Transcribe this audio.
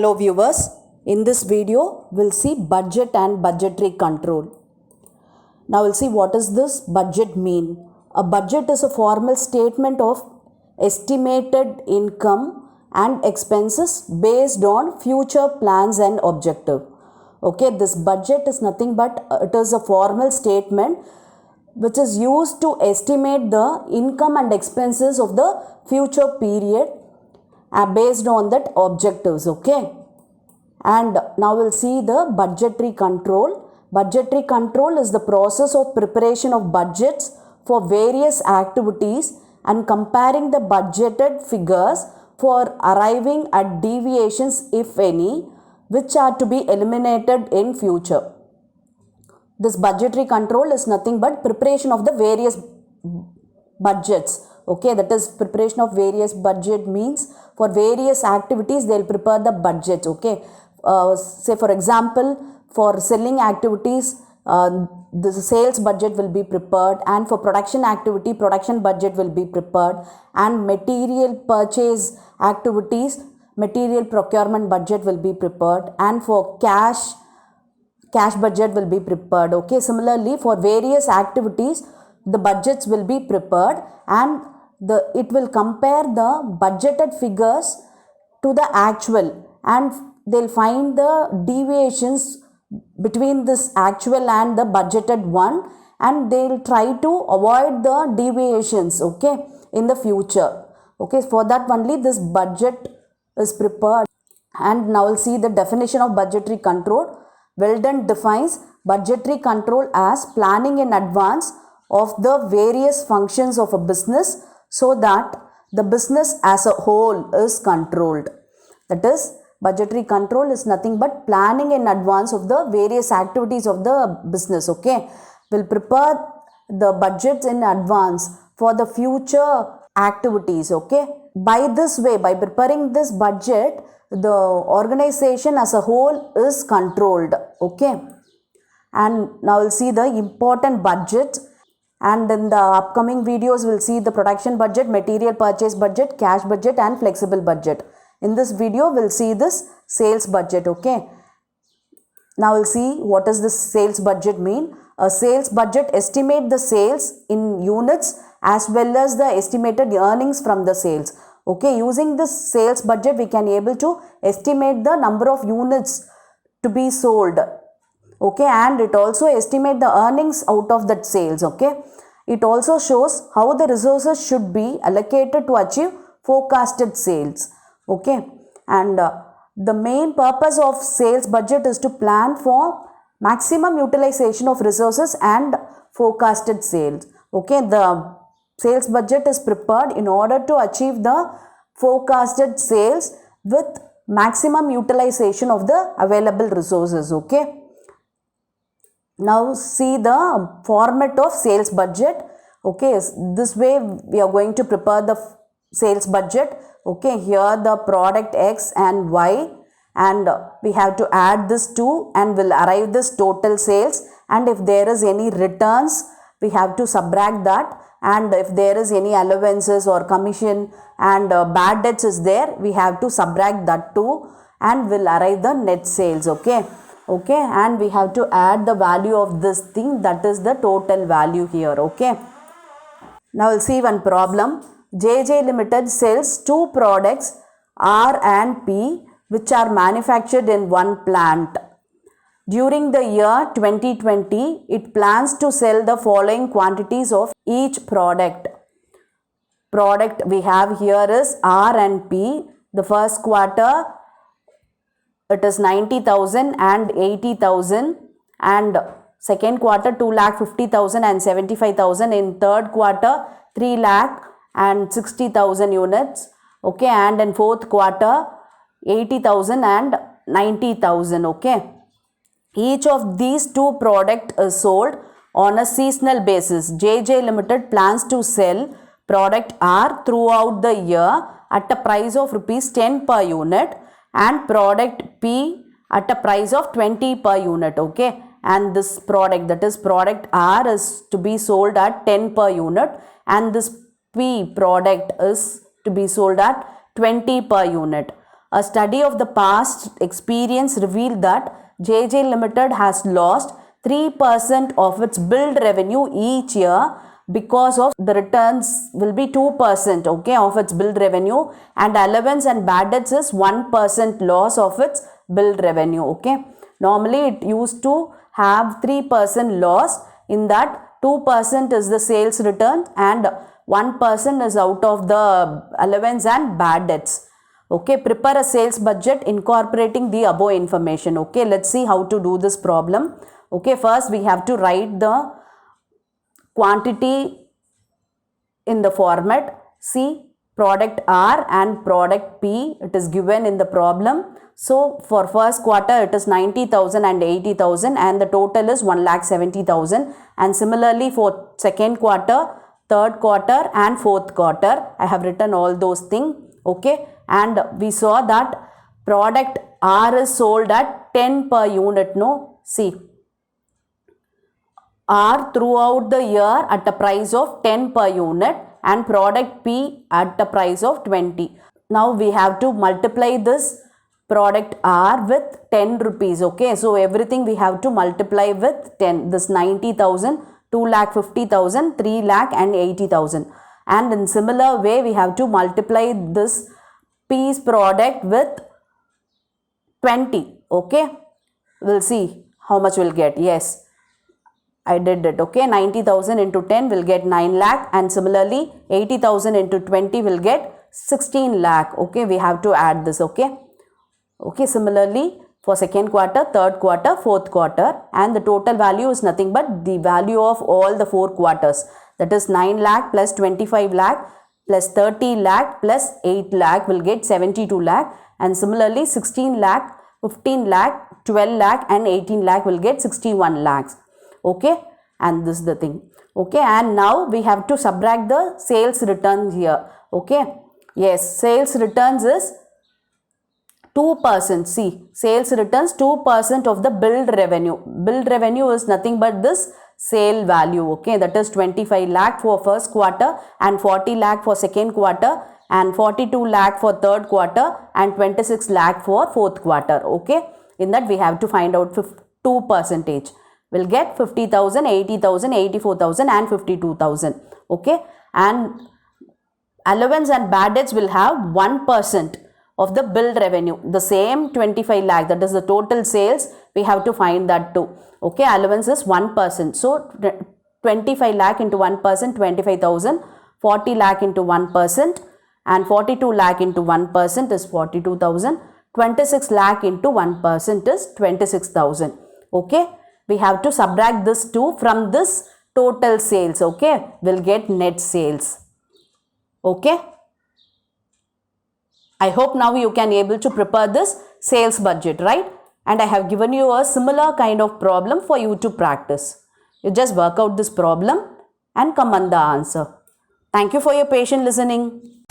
Hello viewers, in this video we'll see budget and budgetary control. Now we'll see what is this budget mean. A budget is a formal statement of estimated income and expenses based on future plans and objective. Okay, this budget is nothing but it is a formal statement which is used to estimate the income and expenses of the future period based on that objectives. Okay, and now we'll see the budgetary control. Budgetary control is the process of preparation of budgets for various activities and comparing the budgeted figures for arriving at deviations, if any, which are to be eliminated in future. This budgetary control is nothing but preparation of the various budgets. Okay, that is preparation of various budget means for various activities they'll prepare the budget. Okay, say for example, for selling activities the sales budget will be prepared, and for production activity production budget will be prepared, and material purchase activities material procurement budget will be prepared, and for cash budget will be prepared. Okay, similarly for various activities the budgets will be prepared, and it will compare the budgeted figures to the actual, and they'll find the deviations between this actual and the budgeted one, and they'll try to avoid the deviations, okay, in the future. Okay, for that only this budget is prepared. And now we'll see the definition of budgetary control. Weldon defines budgetary control as planning in advance of the various functions of a business so that the business as a whole is controlled. That is, budgetary control is nothing but planning in advance of the various activities of the business. Okay, we'll prepare the budgets in advance for the future activities. Okay, by this way, by preparing this budget, the organization as a whole is controlled. Okay, and now we'll see the important budget, and in the upcoming videos we'll see the production budget, material purchase budget, cash budget and flexible budget. In this video we'll see this sales budget. Okay, now we'll see what does this sales budget mean. A sales budget estimates the sales in units as well as the estimated earnings from the sales. Okay, using this sales budget we can able to estimate the number of units to be sold. Okay, and it also estimate the earnings out of that sales. Okay, it also shows how the resources should be allocated to achieve forecasted sales. Okay, and the main purpose of sales budget is to plan for maximum utilization of resources and forecasted sales. Okay, the sales budget is prepared in order to achieve the forecasted sales with maximum utilization of the available resources. Okay, now see the format of sales budget. Okay, this way we are going to prepare the sales budget. Okay, here the product X and Y, and we have to add this 2 and will arrive this total sales, and if there is any returns we have to subtract that, and if there is any allowances or commission and bad debts is there, we have to subtract that too, and will arrive the net sales. Okay, and we have to add the value of this thing, that is the total value here. Okay, now we'll see one problem. JJ Limited sells 2 products R and P which are manufactured in one plant. During the year 2020, it plans to sell the following quantities of each product. Product we have here is R and P. The first quarter it is 90,000 and 80,000, and second quarter 2,50,000 and 75,000. In third quarter 3,00,000 and 60,000 units. Okay, and in fourth quarter 80,000 and 90,000. Okay, each of these 2 products is sold on a seasonal basis. JJ Limited plans to sell product R throughout the year at a price of rupees 10 per unit, and product P at a price of 20 per unit. Okay, and this product, that is product R, is to be sold at 10 per unit, and this P product is to be sold at 20 per unit. A study of the past experience revealed that JJ Limited has lost 3% of its billed revenue each year because of the returns will be 2%, okay, of its billed revenue, and allowance and bad debts is 1% loss of its billed revenue, okay. Normally it used to have 3% loss. In that 2% is the sales return and 1% is out of the allowance and bad debts. Okay, prepare a sales budget incorporating the above information. Okay, let's see how to do this problem. Okay, first we have to write the quantity in the format. See, product R and product P, it is given in the problem. So for first quarter it is 90,000 and 80,000 and the total is 1,70,000, and similarly for second quarter, third quarter and fourth quarter I have written all those things. Okay, and we saw that product R is sold at 10 per unit. No, see, R throughout the year at a price of 10 per unit and product P at a price of 20. Now we have to multiply this product R with 10 rupees. Okay, so everything we have to multiply with 10. This 90,000, 2,50,000, 3 lakh and 80,000. And in similar way we have to multiply this P's product with 20. Okay, we'll see how much we'll get. Yes, I did it. Okay, 90,000 into 10 will get 9 lakh, and similarly 80,000 into 20 will get 16 lakh. Okay, we have to add this. Okay. Okay, similarly for second quarter, third quarter, fourth quarter, and the total value is nothing but the value of all the 4 quarters. That is 9 lakh plus 25 lakh plus 30 lakh plus 8 lakh will get 72 lakh, and similarly 16 lakh, 15 lakh, 12 lakh and 18 lakh will get 61 lakhs. Okay, and this is the thing. Okay, and now we have to subtract the sales returns here. Okay, yes, sales returns is 2%. See, sales returns 2% of the billed revenue. Billed revenue is nothing but this sale value. Okay, that is 25 lakh for first quarter and 40 lakh for second quarter and 42 lakh for third quarter and 26 lakh for fourth quarter. Okay, in that we have to find out 2%. We'll get 50,000, 80,000, 84,000 and 52,000. Okay, and allowance and bad debts will have 1% of the billed revenue. The same 25 lakh, that is the total sales, we have to find that too. Okay, allowance is 1%. So 25 lakh into 1%, 25,000, 40 lakh into 1% and 42 lakh into 1% is 42,000, 26 lakh into 1% is 26,000. Okay, we have to subtract this 2 from this total sales. Okay, we'll get net sales. Okay, I hope now you can able to prepare this sales budget, right? And I have given you a similar kind of problem for you to practice. You just work out this problem and come on the answer. Thank you for your patient listening.